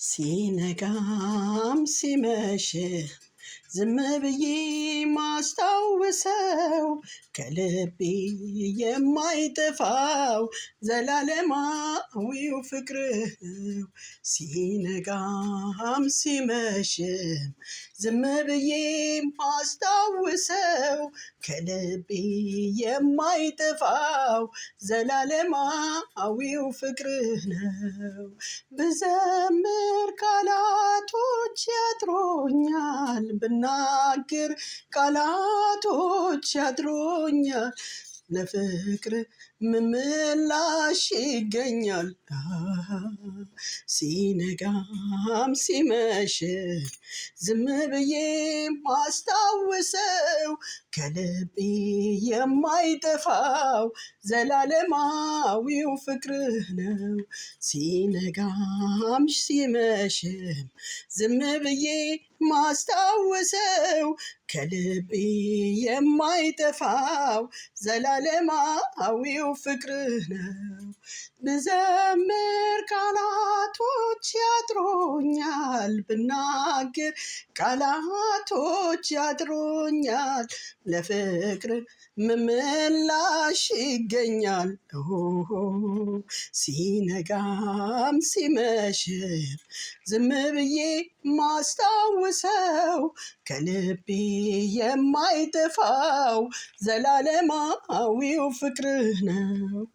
ሲነጋም ሲመሽ ዝም ብዬ ማስታውሰው ከልቤ የማይጠፋው ዘላለማዊው ፍቅርህ ነው። ሲነጋም ሲመሽም ዝም ብዬ ማስታውሰው ከልቤ የማይጠፋው ዘላለማዊው ፍቅርህ ነው። ብዘምር ቃላቶች ያጥሮኛል፣ ብናገር ቃላቶች ያጥሮኛል። ለፍቅር ምን ምላሽ ይገኛል? ሲነጋም ሲመሽ ዝም ብዬ ማስታውሰው ከልቤ የማይጠፋው ዘላለማዊው ፍቅርህ ነው። ሲነጋም ሲመሽም ዝም ብዬ ማስታውሰው ከልቤ የማይጠፋው ዘላለማዊው ፍቅርህ ነው። ብዘምር ቃላቶች ያጥሮኛል፣ ብናገር ቃላቶች ያጥሮኛል። ለፍቅር ምን ምላሽ ይገኛል? ሲነጋም ሲመሽም ዝም ብዬ ማስታውሰው ከልቤ የማይጠፋው ዘላለማዊው ፍቅርህ ነው።